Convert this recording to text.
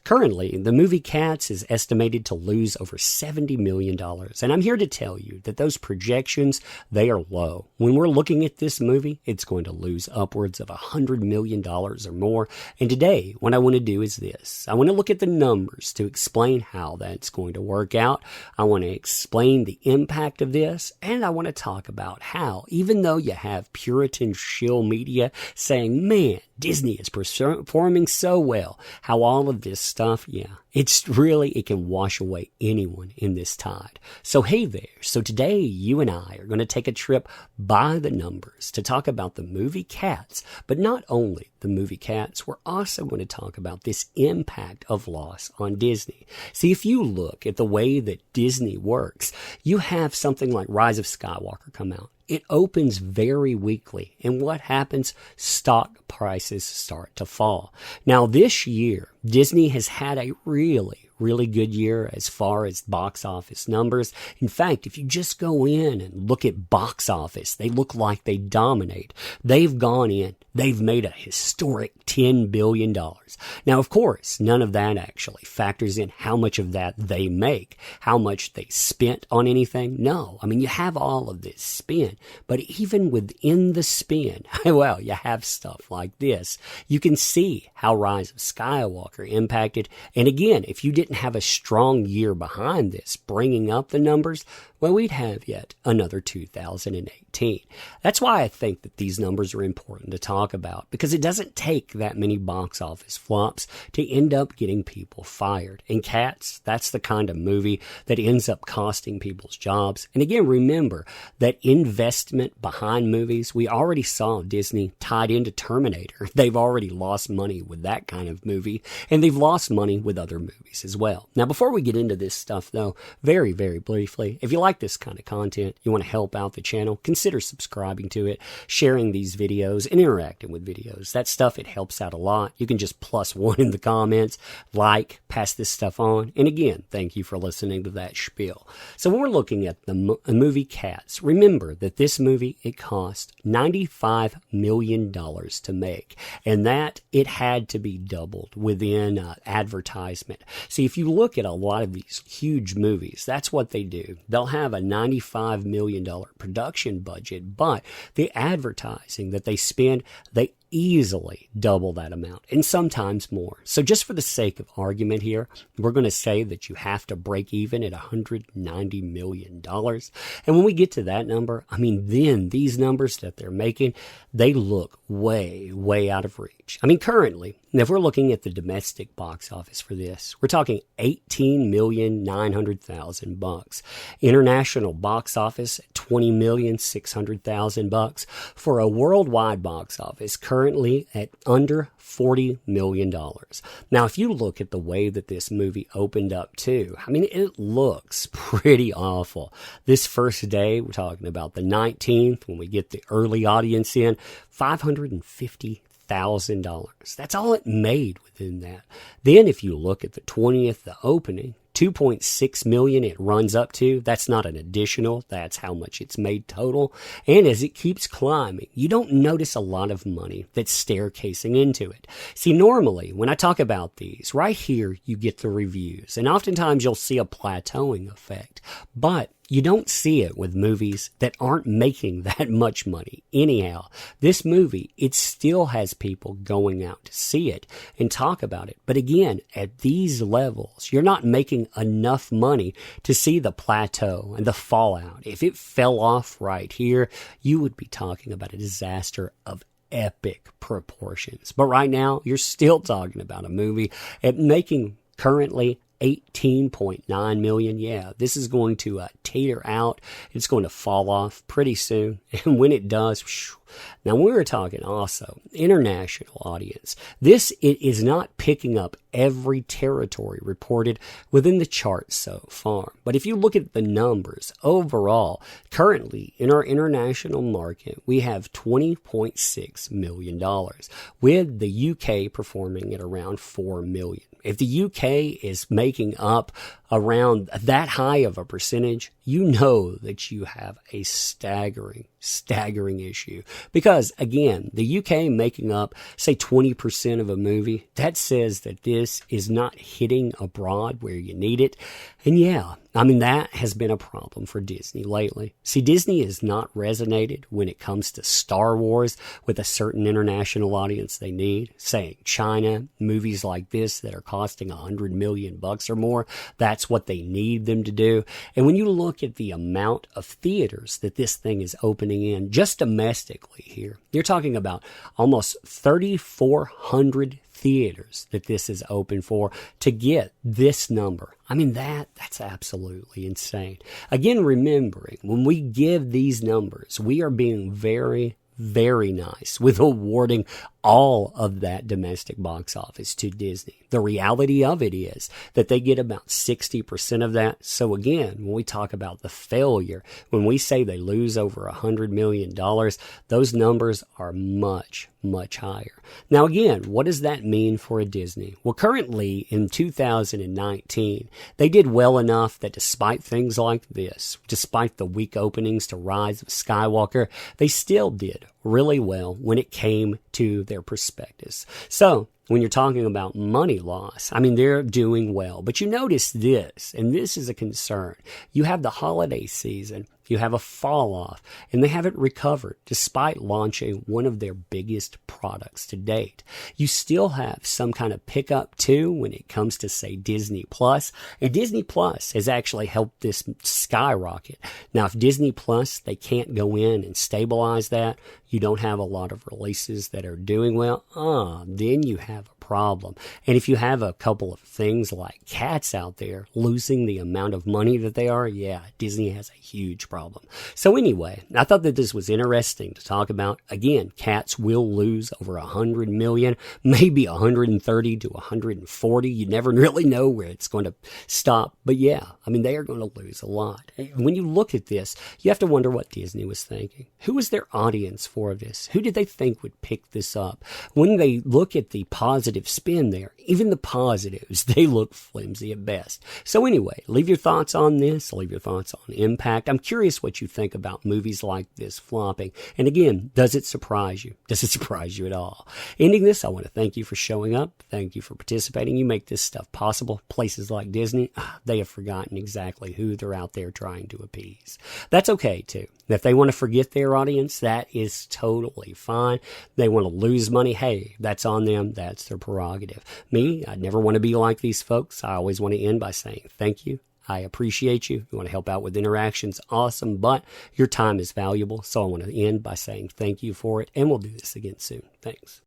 Currently, the movie Cats is estimated to lose over $70 million. And I'm here to tell you that those projections, they are low. When we're looking at this movie, it's going to lose upwards of $100 million or more. And today, what I want to do is this. I want to look at the numbers to explain how that's going to work out. I want to explain the impact of this. And I want to talk about how, even though you have Puritan shill media saying, man, Disney is performing so well, how all of this stuff, it can wash away anyone in this tide. So hey there. So today you and I are going to take a trip by the numbers to talk about the movie Cats, but not only the movie Cats, we're also going to talk about this impact of loss on Disney. See, if you look at the way that Disney works, you have something like Rise of Skywalker come out. It opens very weakly, and what happens? Stock prices start to fall. Now, this year, Disney has had a really good year as far as box office numbers. In fact, if you just go in and look at box office, they look like they dominate. They've gone in. They've made a historic $10 billion. Now, of course, none of that actually factors in how much of that they make, how much they spent on anything. No, I mean, you have all of this spend, but even within the spend, well, you have stuff like this. You can see how Rise of Skywalker impacted. And again, if you didn't have a strong year behind this, bringing up the numbers, well, we'd have yet another 2018. That's why I think that these numbers are important to talk about, because it doesn't take that many box office flops to end up getting people fired. And Cats, that's the kind of movie that ends up costing people's jobs. And again, remember that investment behind movies, we already saw Disney tied into Terminator. They've already lost money with that kind of movie, and they've lost money with other movies as well. Now, before we get into this stuff, though, very briefly, if you like this kind of content, you want to help out the channel, consider subscribing to it, sharing these videos, and interacting with videos. That stuff, it helps out a lot. You can just +1 in the comments, like, pass this stuff on. And again, thank you for listening to that spiel. So when we're looking at the movie Cats, remember that this movie, it cost $95 million to make. And that, it had to be doubled within advertisement. See, if you look at a lot of these huge movies, that's what they do. They'll have a $95 million production budget, but the advertising that they spend, they easily double that amount, and sometimes more. So just for the sake of argument here, we're going to say that you have to break even at $190 million. And when we get to that number, I mean, then these numbers that they're making, they look way out of reach. I mean, currently, if we're looking at the domestic box office for this, we're talking $18,900,000. International box office, $20,600,000. For a worldwide box office, currently at under $40 million. Now, if you look at the way that this movie opened up too, I mean, it looks pretty awful. This first day, we're talking about the 19th, when we get the early audience in, $550,000. That's all it made within that. Then if you look at the 20th, the opening, $2.6 million it runs up to. That's not an additional. That's how much it's made total. And as it keeps climbing, you don't notice a lot of money that's staircasing into it. See, normally when I talk about these, right here you get the reviews. And oftentimes you'll see a plateauing effect. But you don't see it with movies that aren't making that much money. Anyhow, this movie, it still has people going out to see it and talk about it. But again, at these levels, you're not making enough money to see the plateau and the fallout. If it fell off right here, you would be talking about a disaster of epic proportions. But right now, you're still talking about a movie at making currently $18.9 million. Yeah, this is going to tater out. It's going to fall off pretty soon. And when it does, now we're talking also international audience. This, it is not picking up every territory reported within the chart so far. But if you look at the numbers overall, currently in our international market, we have $20.6 million, with the UK performing at around $4 million. If the UK is making up around that high of a percentage, you know that you have a staggering staggering issue. Because, again, the UK making up, say, 20% of a movie, that says that this is not hitting abroad where you need it. And yeah, I mean, that has been a problem for Disney lately. See, Disney has not resonated when it comes to Star Wars with a certain international audience they need. Saying China, movies like this that are costing $100 million or more, that's what they need them to do. And when you look at the amount of theaters that this thing is opening in, just domestically here, you're talking about almost 3,400 theaters that this is open for to get this number. I mean, that's absolutely insane. Again, remembering, when we give these numbers, we are being very, very nice with awarding all of that domestic box office to Disney. The reality of it is that they get about 60% of that. So again, when we talk about the failure, when we say they lose over $100 million, those numbers are much, much higher. Now again, what does that mean for a Disney? Well, currently in 2019, they did well enough that despite things like this, despite the weak openings to Rise of Skywalker, they still did really well when it came to their prospectus. So when you're talking about money loss, I mean, they're doing well. But you notice this, and this is a concern. You have the holiday season. You have a fall off, and they haven't recovered despite launching one of their biggest products to date. You still have some kind of pickup too when it comes to, say, Disney Plus, and Disney Plus has actually helped this skyrocket. Now, if Disney Plus, they can't go in and stabilize that, you don't have a lot of releases that are doing well, then you have a problem. And if you have a couple of things like Cats out there losing the amount of money that they are, yeah, Disney has a huge problem. So anyway, I thought that this was interesting to talk about. Again, Cats will lose over $100 million, maybe 130 to 140. You never really know where it's going to stop. But yeah, I mean, they are going to lose a lot. When you look at this, you have to wonder what Disney was thinking. Who was their audience for this? Who did they think would pick this up? When they look at the positive spin there, even the positives, they look flimsy at best. So anyway, leave your thoughts on this. Leave your thoughts on impact. I'm curious what you think about movies like this flopping. And again, does it surprise you? Does it surprise you at all? Ending this, I want to thank you for showing up. Thank you for participating. You make this stuff possible. Places like Disney, they have forgotten exactly who they're out there trying to appease. That's okay too. If they want to forget their audience, that is totally fine. They want to lose money. Hey, that's on them. That's their prerogative. Me, I never want to be like these folks. I always want to end by saying thank you. I appreciate you. You want to help out with interactions? Awesome. But your time is valuable. So I want to end by saying thank you for it. And we'll do this again soon. Thanks.